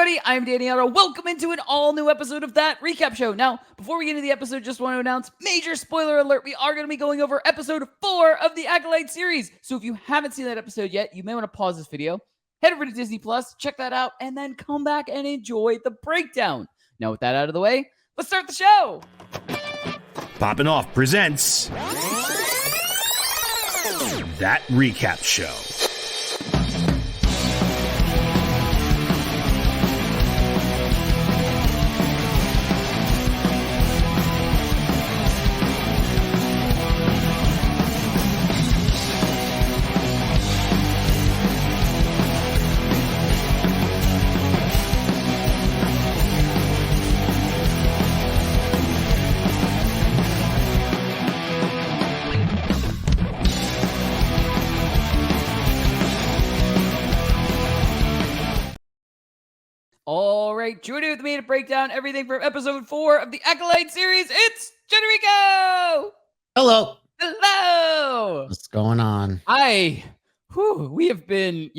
everybody. I'm Danny Otto. Welcome into an all-new episode of That Recap Show. Now, before we get into the episode, just want to announce, major spoiler alert, we are going to be going over episode 4 of the Acolyte series. So if you haven't seen that episode yet, you may want to pause this video, head over to Disney Plus, check that out, and then come back and enjoy the breakdown. Now, with that out of the way, let's start the show. Poppin' Off presents That Recap Show. All right, joining with me to break down everything from episode 4 of the Acolyte series, it's Generico! Hello. Hello! What's going on? We have been,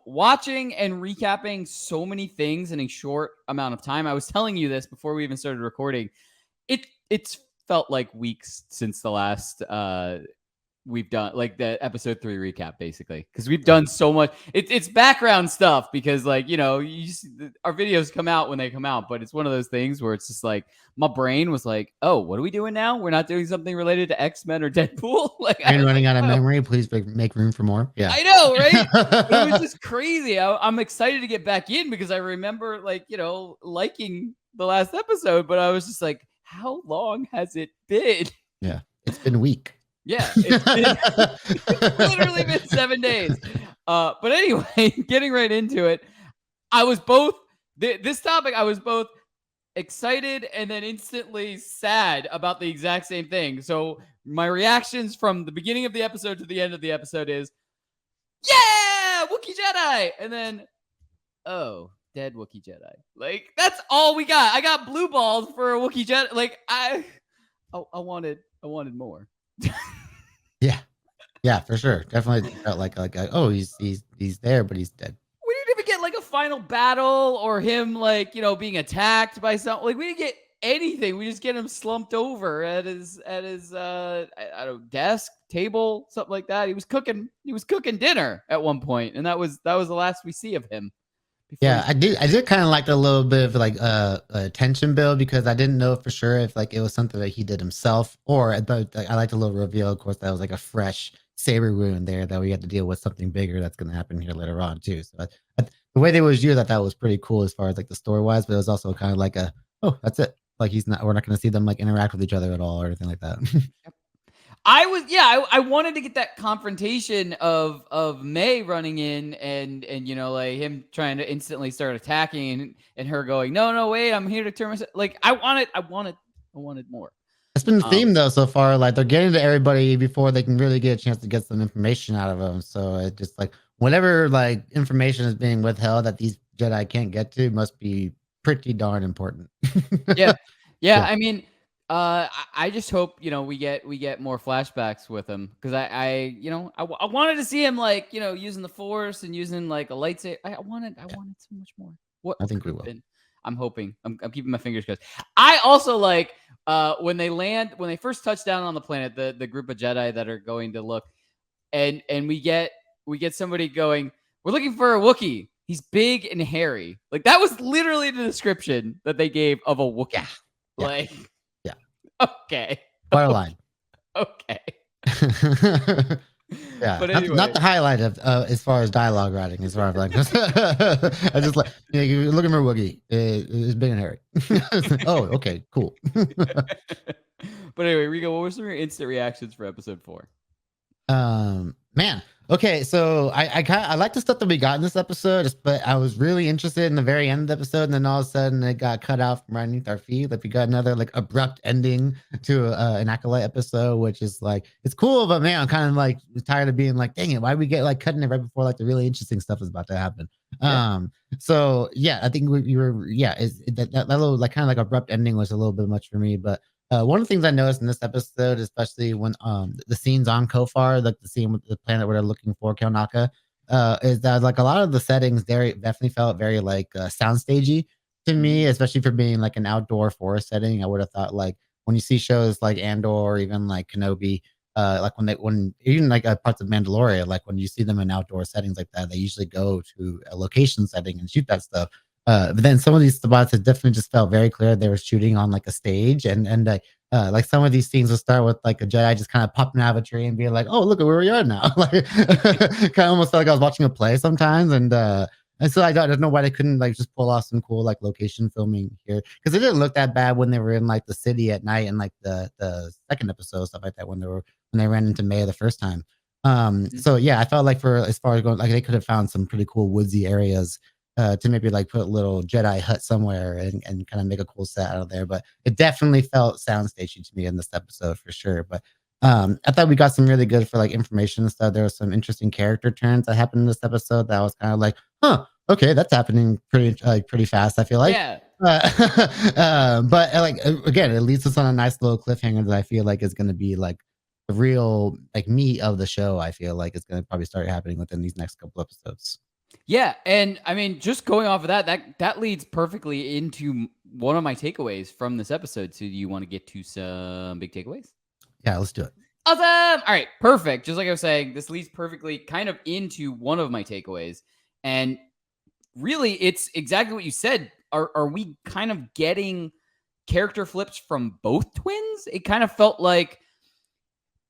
watching and recapping so many things in a short amount of time. I was telling you this before we even started recording. It's felt like weeks since the last we've done, like, the episode 3 recap, basically, because we've done so much. It's background stuff because, our videos come out when they come out, but it's one of those things where it's just like my brain was like, oh, what are we doing now? We're not doing something related to X-Men or Deadpool. I'm running out of memory. Please make room for more. Yeah, I know, right? It was just crazy. I'm excited to get back in because I remember, liking the last episode, but I was just like, how long has it been? Yeah, it's been a week. Yeah, it's literally been 7 days. But anyway, getting right into it, I was both this topic. I was both excited and then instantly sad about the exact same thing. So my reactions from the beginning of the episode to the end of the episode is, yeah, Wookiee Jedi, and then, oh, dead Wookiee Jedi. Like, that's all we got. I got blue balls for a Wookiee Jedi. Like, I wanted more. Yeah, for sure. Definitely felt like oh, he's there, but he's dead. We didn't even get like a final battle or him being attacked by something. Like, we didn't get anything. We just get him slumped over at his I don't know, desk, table, something like that. He was cooking dinner at one point, and that was the last we see of him. Yeah, I did kind of like a little bit of a tension build because I didn't know for sure if it was something that he did himself, or I liked a little reveal, of course, that was like a fresh saber wound there that we had to deal with something bigger that's going to happen here later on too. So the way they was used, that was pretty cool as far as like the story wise, but it was also kind of like oh, that's it. Like we're not going to see them like interact with each other at all or anything like that. I wanted to get that confrontation of May running in and him trying to instantly start attacking and her going, no, wait, I'm here to turn myself. Like, I wanted more. That's been the theme though so far. Like, they're getting to everybody before they can really get a chance to get some information out of them. So it just like whatever information is being withheld that these Jedi can't get to must be pretty darn important. Yeah. I mean, I just hope we get more flashbacks with him because I wanted to see him using the Force and using like a lightsaber. I wanted so much more. What I think we will. I'm hoping. I'm keeping my fingers crossed. I also like when they first touch down on the planet, the group of Jedi that are going to look, and we get somebody going, we're looking for a Wookiee. He's big and hairy. Like, that was literally the description that they gave of a Wookiee. Yeah. Yeah. Okay. Borderline. Okay. Yeah, but anyway. not the highlight of as far as dialogue writing, as far as like I just like you're looking for Wookiee. It's big and hairy. Oh, okay, cool. But anyway, Rico, what were some of your instant reactions for episode 4? Man. Okay, so I like the stuff that we got in this episode, but I was really interested in the very end of the episode, and then all of a sudden it got cut out from underneath our feet. Like, we got another abrupt ending to an Acolyte episode, which is it's cool, but man, I'm kind of tired of being dang it, why we get cutting it right before the really interesting stuff is about to happen. Yeah. So yeah, I think we were that little kind of abrupt ending was a little bit much for me, but one of the things I noticed in this episode, especially when the scenes on Kofar, like the scene with the planet where they're looking for Kelnaka, is that like a lot of the settings there definitely felt very like soundstagey to me, especially for being like an outdoor forest setting. I would have thought like when you see shows like Andor or even like Kenobi, like when even like parts of Mandalorian, like when you see them in outdoor settings like that, they usually go to a location setting and shoot that stuff. But then some of these spots, it definitely just felt very clear they were shooting on like a stage, and like some of these scenes will start with like a Jedi just kind of popping out of a tree and being like, "Oh, look at where we are now!" Like, kind of almost felt like I was watching a play sometimes, and so I don't know why they couldn't like just pull off some cool like location filming here because it didn't look that bad when they were in like the city at night and like the second episode stuff like that when they ran into May the first time. Mhm. So yeah, I felt like for as far as going, like they could have found some pretty cool woodsy areas to maybe like put a little Jedi hut somewhere and kind of make a cool set out of there. But it definitely felt soundstagey to me in this episode for sure. But I thought we got some really good for like information and stuff. There was some interesting character turns that happened in this episode that was kind of like, huh, okay, that's happening pretty fast. I feel like. Yeah. But like again, it leads us on a nice little cliffhanger that I feel like is going to be like the real like meat of the show. I feel like it's going to probably start happening within these next couple episodes. Yeah, and I mean, just going off of that leads perfectly into one of my takeaways from this episode. So, do you want to get to some big takeaways? Yeah, let's do it. Awesome! All right, perfect. Just like I was saying, this leads perfectly kind of into one of my takeaways, and really, it's exactly what you said. Are we kind of getting character flips from both twins? It kind of felt like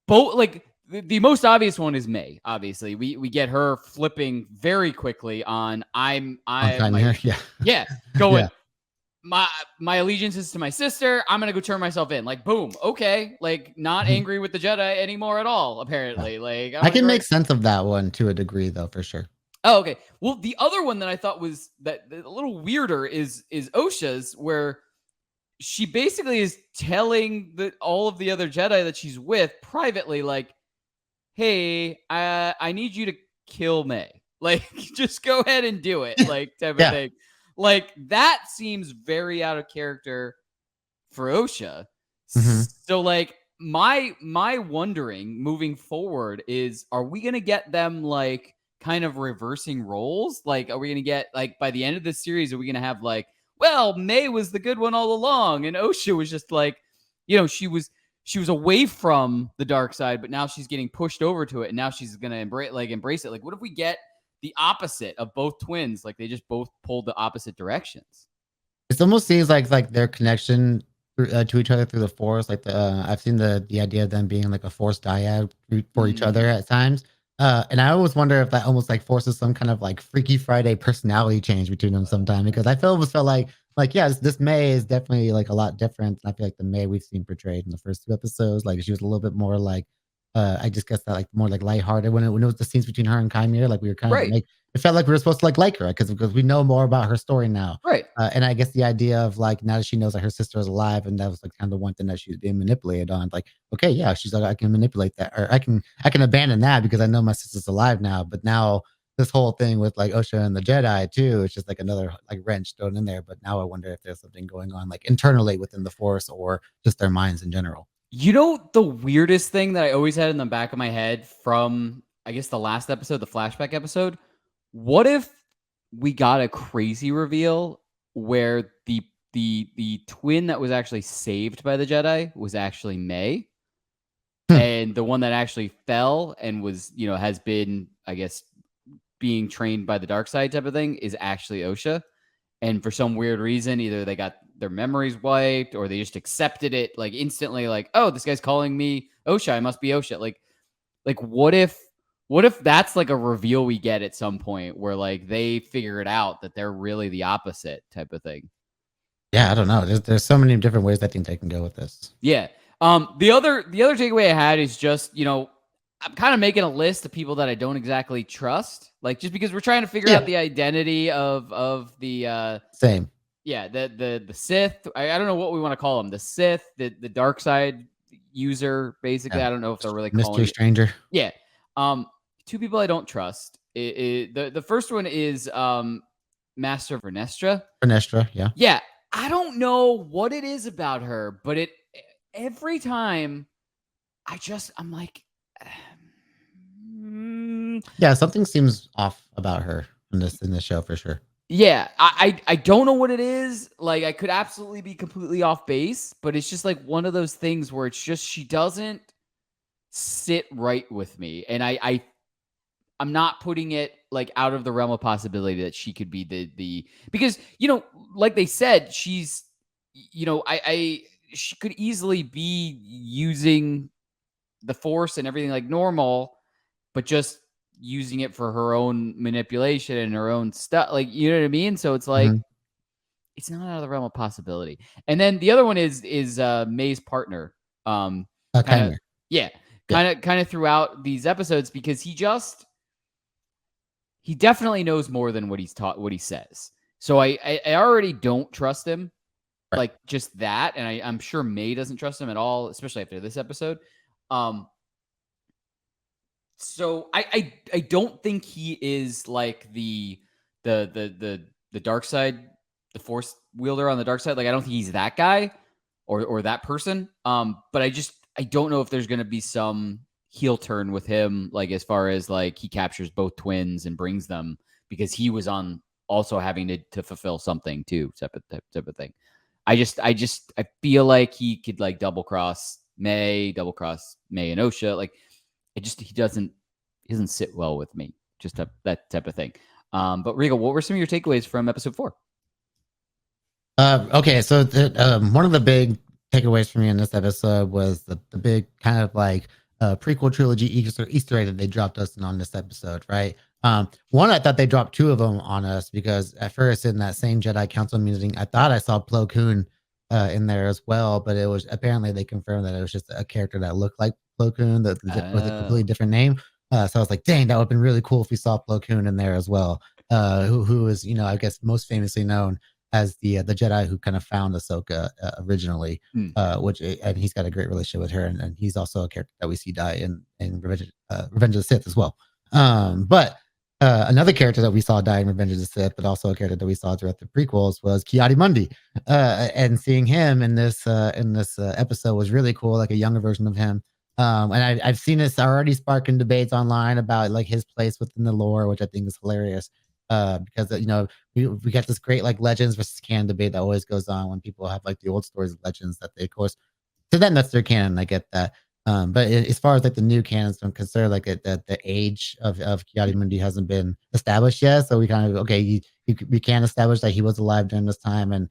both like the most obvious one is May. Obviously, we get her flipping very quickly on On time here, yeah. yeah going Yeah. my allegiance is to my sister. I'm gonna go turn myself in. Like boom, okay, like not Mhm. angry with the Jedi anymore at all. Apparently, like I'm I gonna can go make sense of that one to a degree, though, for sure. Oh, okay. Well, the other one that I thought was that a little weirder is Osha's, where she basically is telling all of the other Jedi that she's with privately, like, "Hey, I need you to kill May. Like, just go ahead and do it." Like, type of Yeah. thing. Like that seems very out of character for Osha. Hmm. So, like, my wondering moving forward is, are we gonna get them like kind of reversing roles? Like, are we gonna get like by the end of this series, are we gonna have like, well, May was the good one all along, and Osha was just like, she was away from the dark side, but now she's getting pushed over to it, and now she's gonna embrace it. Like, what if we get the opposite of both twins? Like, they just both pulled the opposite directions. It almost seems like their connection to each other through the Force. Like I've seen the idea of them being like a Force dyad for each other Mm, at times. And I always wonder if that almost like forces some kind of like Freaky Friday personality change between them sometime because almost felt like yeah, this May is definitely like a lot different. I feel like the May we've seen portrayed in the first two episodes, like she was a little bit more like I just guess that like more like lighthearted when it was the scenes between her and Chimera, like we were kind of right, like it felt like we were supposed to like her because we know more about her story now. right. And I guess the idea of like now that she knows that her sister is alive, and that was like kind of the one thing that she was being manipulated on. Like, okay, yeah, she's like, I can manipulate that, or I can abandon that because I know my sister's alive now. But now this whole thing with like Osha and the Jedi too, it's just like another like wrench thrown in there. But now I wonder if there's something going on like internally within the Force or just their minds in general. You know, the weirdest thing that I always had in the back of my head from, I guess, the last episode, the flashback episode? What if we got a crazy reveal where the twin that was actually saved by the Jedi was actually May, Hmm. and the one that actually fell and was, has been, I guess, being trained by the dark side type of thing is actually Osha. And for some weird reason, either they got their memories wiped or they just accepted it like instantly, like, oh, this guy's calling me Osha, I must be Osha. Like what if that's like a reveal we get at some point where like they figure it out that they're really the opposite type of thing. Yeah, I don't know. There's so many different ways I think they can go with this. Yeah. The other takeaway I had is just, I'm kind of making a list of people that I don't exactly trust. Like, just because we're trying to figure out Yeah, the identity of the same. yeah, the Sith. I don't know what we want to call them. The Sith, the dark side user, basically. Yeah, I don't know if they're really calling mystery it. stranger, Yeah. Um, two people I don't trust. The first one is Master Vernestra. Vernestra. Yeah. Yeah, I don't know what it is about her, but every time I'm like, Yeah, something seems off about her in this show for sure. Yeah, I don't know what it is. Like, I could absolutely be completely off base, but it's just like one of those things where it's just she doesn't sit right with me, and I'm not putting it like out of the realm of possibility that she could be the because like they said, she's I she could easily be using the force and everything like normal, but just using it for her own manipulation and her own stuff. Like, you know what I mean? So it's like Mhm. it's not out of the realm of possibility. And then the other one is May's partner. Kind of Timer. yeah, Yeah. kind of throughout these episodes because he definitely knows more than what he says. So I already don't trust him. Right. Like just that, and I'm sure May doesn't trust him at all, especially after this episode. Um, so I don't think he is like the dark side, the force wielder on the dark side. Like I don't think he's that guy or that person. But I don't know if there's gonna be some heel turn with him, like as far as like he captures both twins and brings them because he was on also having to fulfill something too, type of thing. I feel like he could like double cross May and Osha. Like he doesn't sit well with me. Just that type of thing. But Regal, what were some of your takeaways from episode 4? Okay, so one of the big takeaways for me in this episode was the big kind of like prequel trilogy Easter egg that they dropped us in on this episode, right? One, I thought they dropped two of them on us because at first in that same Jedi Council meeting, I thought I saw Plo Koon in there as well, but it was apparently they confirmed that it was just a character that looked like Plo Koon that with a completely different name. So I was like, dang, that would have been really cool if we saw Plo Koon in there as well. Who is I guess most famously known as the Jedi who kind of found Ahsoka originally, and he's got a great relationship with her, and he's also a character that we see die in Revenge of the Sith as well. But another character that we saw die in Revenge of the Sith, but also a character that we saw throughout the prequels was Ki-Adi-Mundi, and seeing him in this episode was really cool, like a younger version of him. And I've seen this already sparking debates online about like his place within the lore, which I think is hilarious. Because we got this great like legends versus canon debate that always goes on when people have like the old stories of legends that they of course to them that's their canon. I get that. But as far as like the new canons don't consider like the age of Ki-Adi-Mundi hasn't been established yet. So we kind of we can establish that he was alive during this time and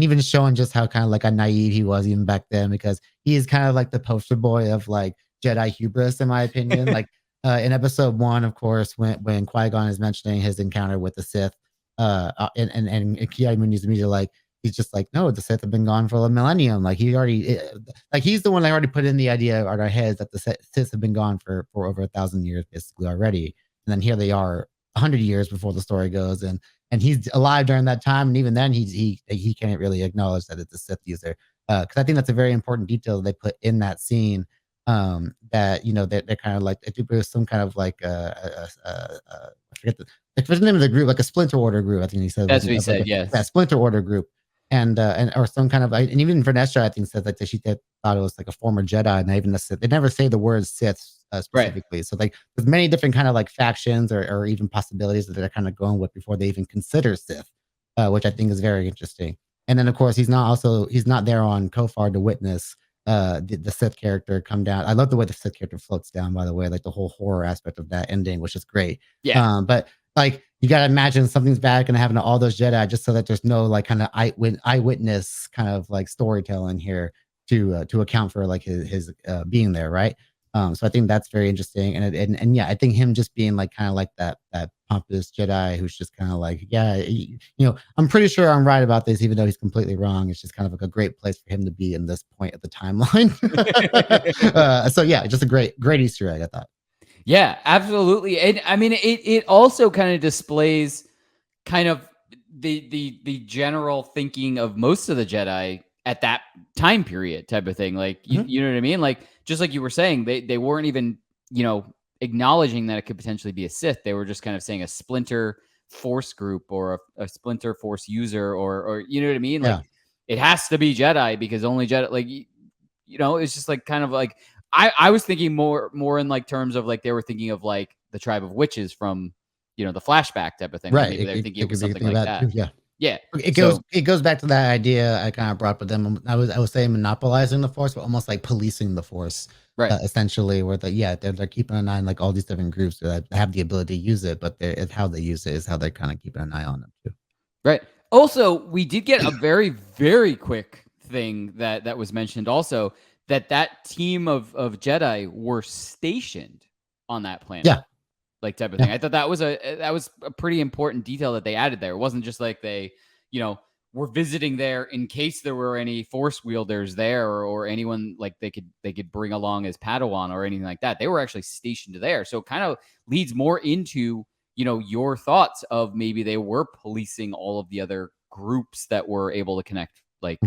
even showing just how kind of like a naive he was even back then because he is kind of like the poster boy of like Jedi hubris in my opinion. Like in episode 1, of course, when Qui-Gon is mentioning his encounter with the Sith, and Ki-Adi-Mundi's immediately like, he's just like, no, the Sith have been gone for a millennium. Like he's the one that already put in the idea in our heads that the Sith have been gone for over 1,000 years basically already. And then here they are 100 years before the story goes, and he's alive during that time, and even then he can't really acknowledge that it's a Sith user. Because I think that's a very important detail that they put in that scene that they're kind of like I think there's some kind of like I forget what's the name of the group, like a splinter order group. I think he said That's what he like said. Yes. that splinter order group, and or some kind of and even Vanessa I think said like that she thought it was like a former Jedi, and they never say the word Sith Right. specifically. So like there's many different kind of like factions or even possibilities that they're kind of going with before they even consider Sith, which I think is very interesting. And then of course he's not there on Kofar to witness the Sith character come down. I love the way the Sith character floats down, by the way, like the whole horror aspect of that ending, which is great. Yeah. But like you gotta imagine something's bad gonna happen to all those Jedi just so that there's no like kind of eyewitness kind of like storytelling here to account for like his being there, right? So I think that's very interesting, and yeah, I think him just being like kind of like that pompous Jedi who's just kind of like, yeah, I'm pretty sure I'm right about this, even though he's completely wrong. It's just kind of like a great place for him to be in this point of the timeline. So yeah, just a great Easter egg, I thought. Yeah, absolutely. And I mean, it also kind of displays kind of the general thinking of most of the Jedi at that time period type of thing. Like you know what I mean? Like just like you were saying, they weren't even, acknowledging that it could potentially be a Sith. They were just kind of saying a splinter force group or a splinter force user or you know what I mean? Like it has to be Jedi because only Jedi like it's just like kind of like I was thinking more in like terms of like they were thinking of like the tribe of witches from, the flashback type of thing. Like Right. maybe they're thinking it It was could be a something thing of like that that. too. Yeah. Yeah. It goes So it goes back to that idea I kind of brought with them. I was saying monopolizing the force, but almost like policing the force, right. essentially. Where they're keeping an eye on like all these different groups that have the ability to use it, but it's how they use it is how they're kind of keeping an eye on them too. Right. Also, we did get a very, very quick thing that was mentioned also, that team of Jedi were stationed on that planet. Yeah. Like type of thing. I thought that was a pretty important detail that they added there. It wasn't just like they, were visiting there in case there were any force wielders there or anyone like they could bring along as Padawan or anything like that. They were actually stationed there. So it kind of leads more into, your thoughts of maybe they were policing all of the other groups that were able to connect like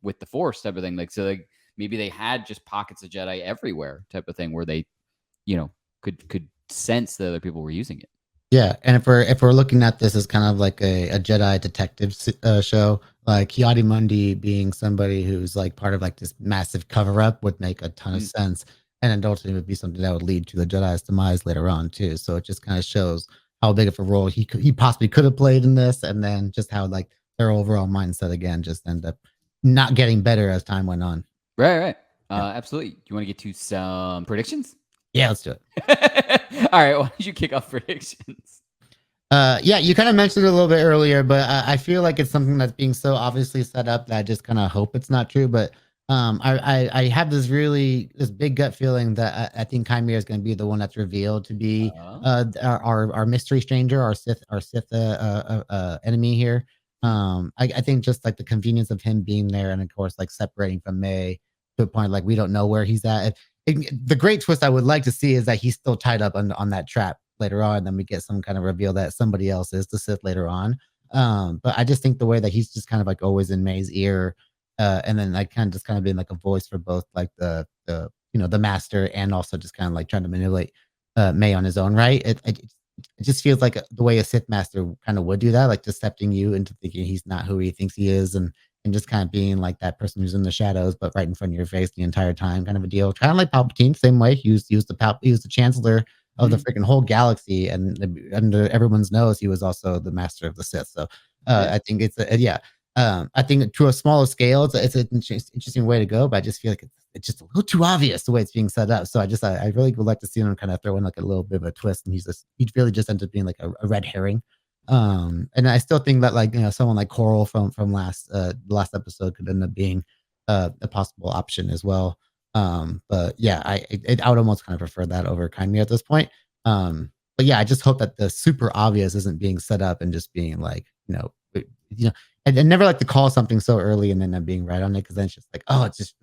with the force type of thing. Like, so maybe they had just pockets of Jedi everywhere type of thing where they, could sense that other people were using it. Yeah, and if we're looking at this as kind of like a Jedi detective show, like Ki-Adi-Mundi being somebody who's like part of like this massive cover up would make a ton of sense, and ultimately would be something that would lead to the Jedi's demise later on too. So it just kind of shows how big of a role he possibly could have played in this, and then just how like their overall mindset again just ended up not getting better as time went on. Right. Absolutely. Do you want to get to some predictions? Yeah, let's do it. All right. Why don't you kick off predictions? Yeah, you kind of mentioned it a little bit earlier, but I feel like it's something that's being so obviously set up that I just kind of hope it's not true. But I have this big gut feeling that I think Chimera is going to be the one that's revealed to be our mystery stranger, our Sith enemy here. I think just like the convenience of him being there, and of course like separating from May to a point like we don't know where he's at. The great twist I would like to see is that he's still tied up on that trap later on. Then we get some kind of reveal that somebody else is the Sith later on. But I just think the way that he's just kind of like always in May's ear, and then like kind of being like a voice for both like the master and also just kind of like trying to manipulate May on his own right. It just feels like the way a Sith master kind of would do that, like decepting you into thinking he's not who he thinks he is, and just kind of being like that person who's in the shadows, but right in front of your face the entire time, kind of a deal. Kind of like Palpatine, same way. He was the chancellor of the freaking whole galaxy, and under everyone's nose, he was also the master of the Sith. So I think it's I think to a smaller scale, it's an interesting way to go, but I just feel like it's just a little too obvious the way it's being set up. So I really would like to see him kind of throw in like a little bit of a twist, and he really just ends up being like a red herring. And I still think that like someone like Coral from the last episode could end up being a possible option as well. But yeah, I would almost kind of prefer that over Chimera at this point. But yeah, I just hope that the super obvious isn't being set up and just being like and never like to call something so early and then being right on it, because then it's just like, oh, it's just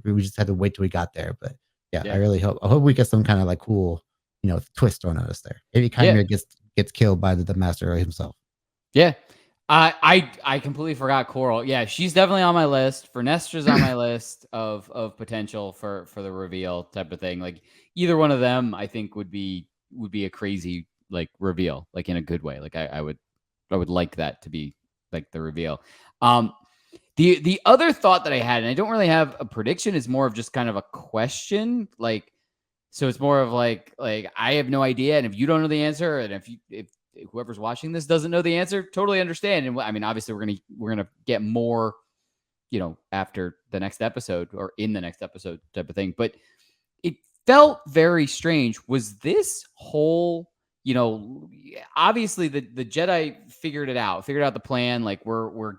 we just had to wait till we got there. But yeah, I really hope we get some kind of like cool twist thrown at us there. Maybe Chimera gets killed by the master himself. Yeah. I completely forgot Coral. Yeah, she's definitely on my list. Fernestra's on my list of potential for the reveal type of thing. Like either one of them, I think would be a crazy like reveal, like in a good way. Like I would like that to be like the reveal. The other thought that I had, and I don't really have a prediction, is more of just kind of a question. Like, so it's more of like I have no idea, and if you don't know the answer, and if whoever's watching this doesn't know the answer, totally understand. And I mean, obviously, we're gonna get more, after the next episode or in the next episode type of thing. But it felt very strange. Was this whole, obviously the Jedi figured out the plan. Like we're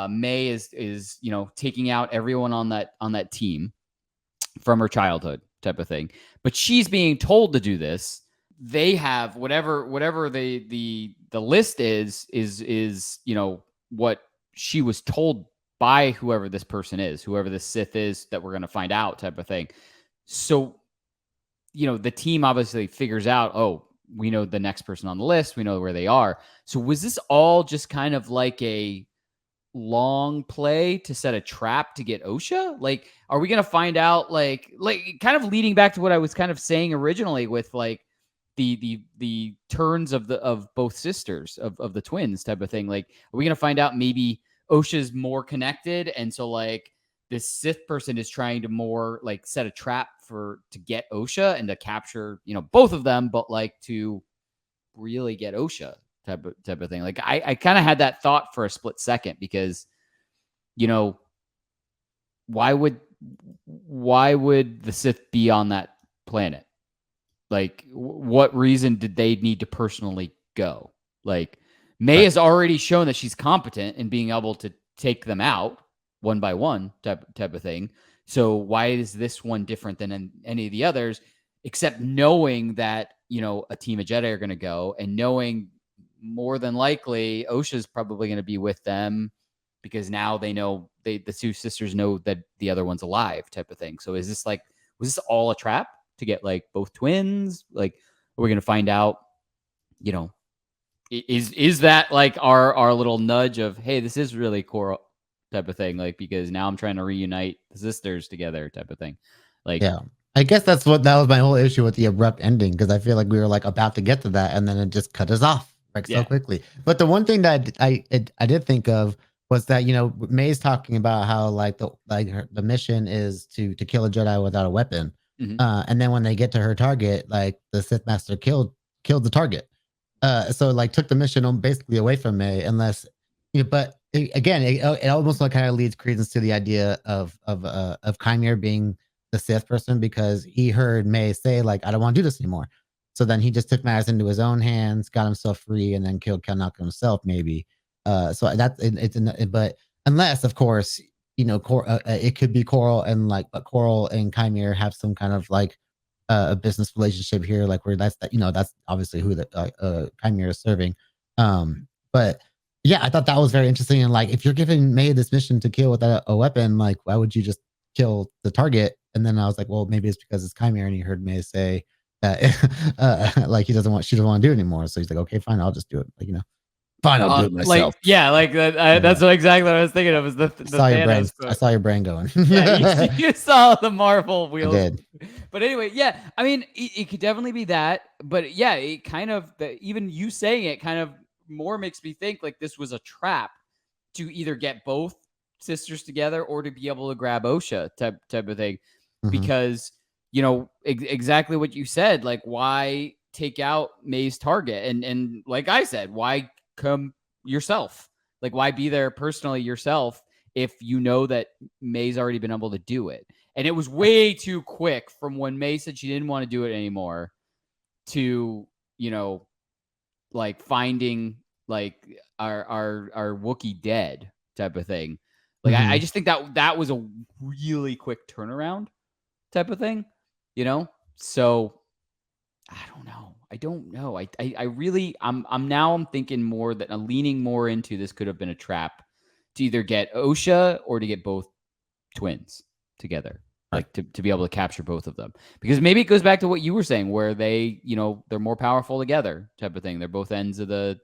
May is taking out everyone on that team from her childhood type of thing, but she's being told to do this. They have whatever the list is what she was told by whoever this person is, whoever this Sith is that we're going to find out type of thing. So the team obviously figures out, oh, we know the next person on the list, we know where they are. So was this all just kind of like a long play to set a trap to get Osha? Like, are we going to find out like kind of leading back to what I was kind of saying originally with like the turns of both sisters of the twins type of thing? Like, are we going to find out maybe Osha's more connected, and so like this Sith person is trying to more like set a trap to get Osha and to capture, both of them, but like to really get Osha type of thing. Like I kind of had that thought for a split second because, why would the Sith be on that planet? Like, what reason did they need to personally go? Like, May has already shown that she's competent in being able to take them out one by one type of thing. So why is this one different than any of the others, except knowing that, a team of Jedi are going to go and knowing more than likely Osha's probably going to be with them because now they know the two sisters know that the other one's alive type of thing. So is this was this all a trap to get like both twins? Like, are we going to find out, is that like our little nudge of, hey, this is really cool type of thing? Like, because now I'm trying to reunite the sisters together type of thing. Like, yeah, I guess that was my whole issue with the abrupt ending, because I feel like we were like about to get to that and then it just cut us off so quickly. But the one thing that I did think of was that, May's talking about how like the mission is to kill a Jedi without a weapon. Mhm. And then when they get to her target, like the Sith Master killed the target. So like took the mission basically away from May, unless, but it almost like kind of leads credence to the idea of Kymir being the Sith person, because he heard May say like, I don't want to do this anymore. So then he just took matters into his own hands, got himself free, and then killed Kalnaka himself, maybe. So that's but unless, of course, it could be Coral and but Coral and Kymir have some kind of like a business relationship here, like where that's obviously who the Kymir is serving. But yeah, I thought that was very interesting. And like, if you're giving May this mission to kill without a weapon, like why would you just kill the target? And then I was like, well, maybe it's because it's Kymir, and he heard May say that like she doesn't want to do it anymore. So he's like, okay, fine, I'll just do it. Like, fine, I'll do it myself. That's exactly what I was thinking of. Is the Thanos quote. I saw your brain going. Yeah, you saw the Marvel wheels. I did. But anyway, yeah, I mean, it could definitely be that. But yeah, it kind of even you saying it kind of more makes me think like this was a trap to either get both sisters together or to be able to grab Osha type of thing. Mhm. Because exactly what you said, like why take out May's target, and like I said, why come yourself? Like why be there personally yourself if you know that May's already been able to do it? And it was way too quick from when May said she didn't want to do it anymore to like finding like our Wookiee dead type of thing. Like I just think that was a really quick turnaround type of thing, So I don't know. I really I'm thinking more that I'm leaning more into this could have been a trap to either get Osha or to get both twins together, like to be able to capture both of them. Because maybe it goes back to what you were saying, where they, they're more powerful together type of thing. They're both ends of the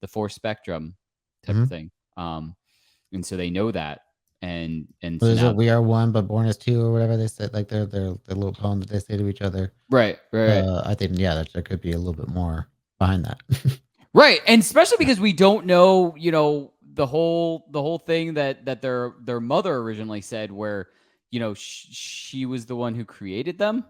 Force spectrum type of thing. And so they know that. And so now, we are one, but born as two, or whatever they said, like their little poem that they say to each other. Right. I think there could be a little bit more behind that. Right, and especially because we don't know, the whole thing that their mother originally said, where she was the one who created them.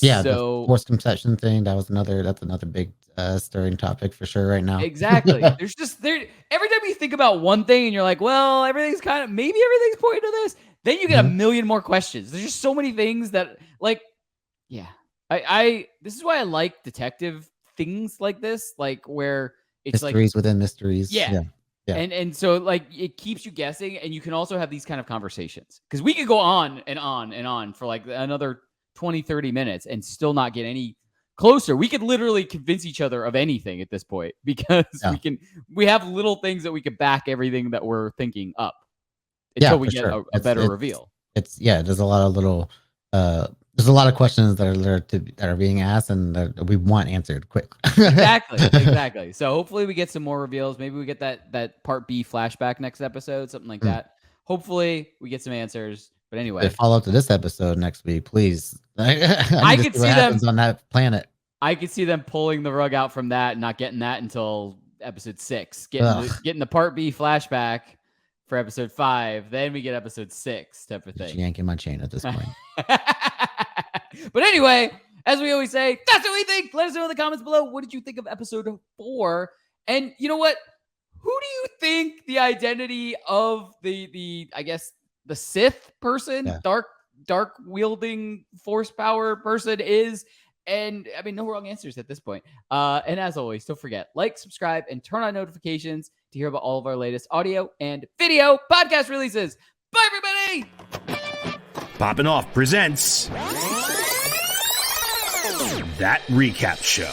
Yeah, so the forced conception thing, that's another big stirring topic for sure right now. Exactly. Every time you think about one thing and you're like, well, everything's everything's pointing to this, then you get a million more questions. There's just so many things that like, yeah. This is why I like detective things like this, like where it's mysteries within mysteries. Yeah. And so like it keeps you guessing, and you can also have these kind of conversations, because we could go on and on and on for like another 20-30 minutes and still not get any closer. We could literally convince each other of anything at this point, because we have little things that we could back everything that we're thinking up until we get a better reveal. There's a lot of little there's a lot of questions that are being asked and that we want answered quick. Exactly. So hopefully we get some more reveals. Maybe we get that part B flashback next episode, something like that. Hopefully we get some answers. But anyway, follow up to this episday next week, please. I could see them on that planet. I could see them pulling the rug out from that and not getting that until episode 6. Getting the part B flashback for episode 5. Then we get episode 6 type of Just thing. yanking my chain at this point. But anyway, as we always say, that's what we think. Let us know in the comments below. What did you think of episode 4? And you know what? Who do you think the identity of the I guess the Sith person, Yeah. dark wielding force power person is? And I mean, no wrong answers at this point. And as always, don't forget, like, subscribe, and turn on notifications to hear about all of our latest audio and video podcast releases. Bye, everybody. Popping Off presents That Recap Show.